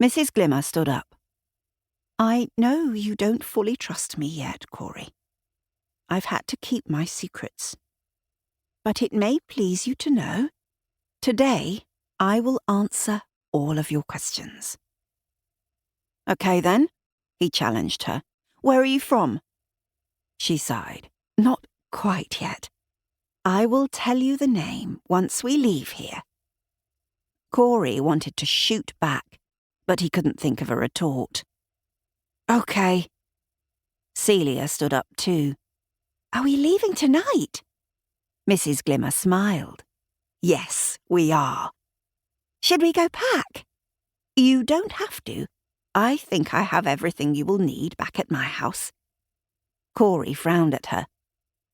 Mrs. Glimmer stood up. I know you don't fully trust me yet, Cory. I've had to keep my secrets. But it may please you to know, today I will answer all of your questions. Okay then, he challenged her. Where are you from? She sighed. Not quite yet. I will tell you the name once we leave here. Cory wanted to shoot back, but he couldn't think of a retort. Okay. Celia stood up too. Are we leaving tonight? Mrs. Glimmer smiled. Yes, we are. Should we go pack? You don't have to. I think I have everything you will need back at my house. Cory frowned at her.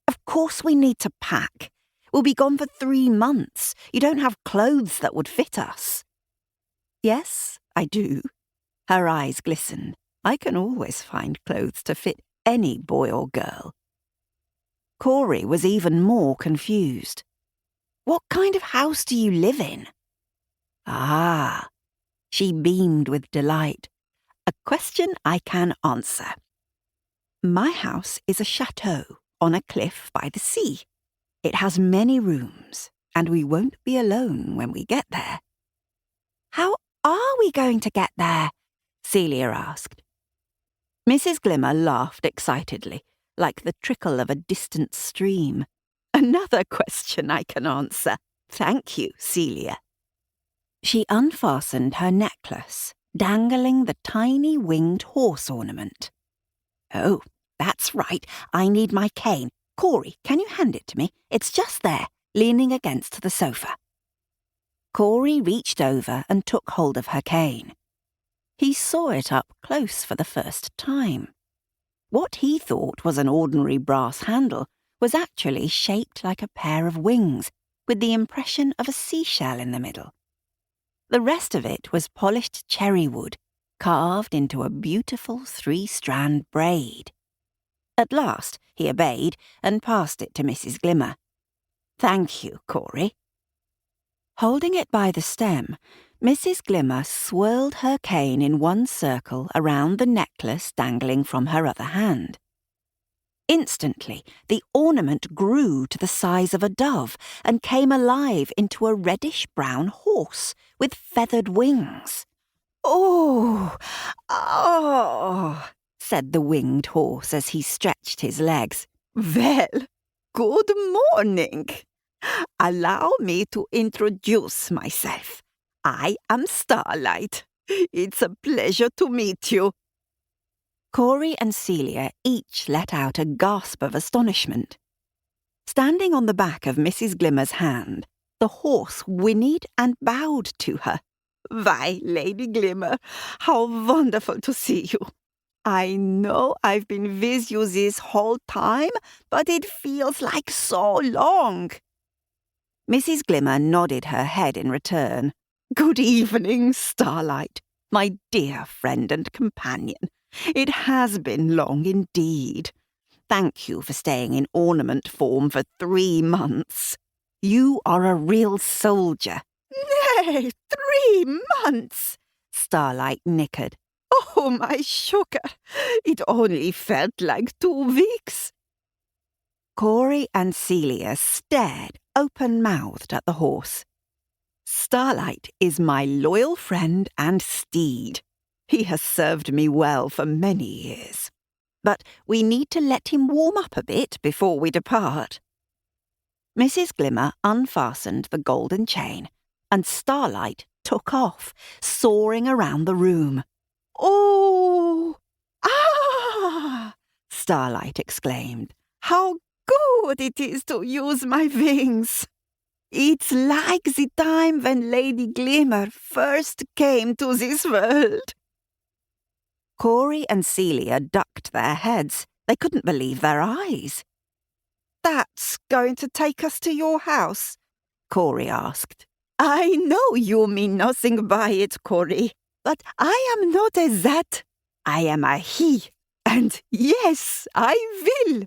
Of course we need to pack. We'll be gone for 3 months. You don't have clothes that would fit us. Yes, I do. Her eyes glistened. I can always find clothes to fit any boy or girl. Cory was even more confused. What kind of house do you live in? Ah, she beamed with delight. A question I can answer. My house is a chateau on a cliff by the sea. It has many rooms, and we won't be alone when we get there. How are we going to get there? Celia asked. Mrs. Glimmer laughed excitedly, like the trickle of a distant stream. Another question I can answer. Thank you, Celia. She unfastened her necklace, dangling the tiny winged horse ornament. Oh, that's right. I need my cane. Cory, can you hand it to me? It's just there, leaning against the sofa. Cory reached over and took hold of her cane. He saw it up close for the first time. What he thought was an ordinary brass handle was actually shaped like a pair of wings, with the impression of a seashell in the middle. The rest of it was polished cherry wood, carved into a beautiful 3-strand braid. At last he obeyed and passed it to Mrs. Glimmer. Thank you, Cory. Holding it by the stem, Mrs. Glimmer swirled her cane in one circle around the necklace dangling from her other hand. Instantly, the ornament grew to the size of a dove and came alive into a reddish-brown horse with feathered wings. Oh, said the winged horse as he stretched his legs. Well, good morning. Allow me to introduce myself. I am Starlight. It's a pleasure to meet you. Cory and Celia each let out a gasp of astonishment. Standing on the back of Mrs. Glimmer's hand, the horse whinnied and bowed to her. Why, Lady Glimmer, how wonderful to see you. I know I've been with you this whole time, but it feels like so long. Mrs. Glimmer nodded her head in return. Good evening, Starlight, my dear friend and companion. It has been long indeed. Thank you for staying in ornament form for 3 months. You are a real soldier. Nay, 3 months, Starlight nickered. Oh, my sugar, it only felt like 2 weeks. Cory and Celia stared open-mouthed at the horse. Starlight is my loyal friend and steed. He has served me well for many years. But we need to let him warm up a bit before we depart. Mrs. Glimmer unfastened the golden chain, and Starlight took off, soaring around the room. Oh! Ah! Starlight exclaimed. How good it is to use my wings! It's like the time when Lady Glimmer first came to this world. Cory and Celia ducked their heads. They couldn't believe their eyes. That's going to take us to your house? Cory asked. I know you mean nothing by it, Cory, but I am not a that. I am a he, and yes, I will.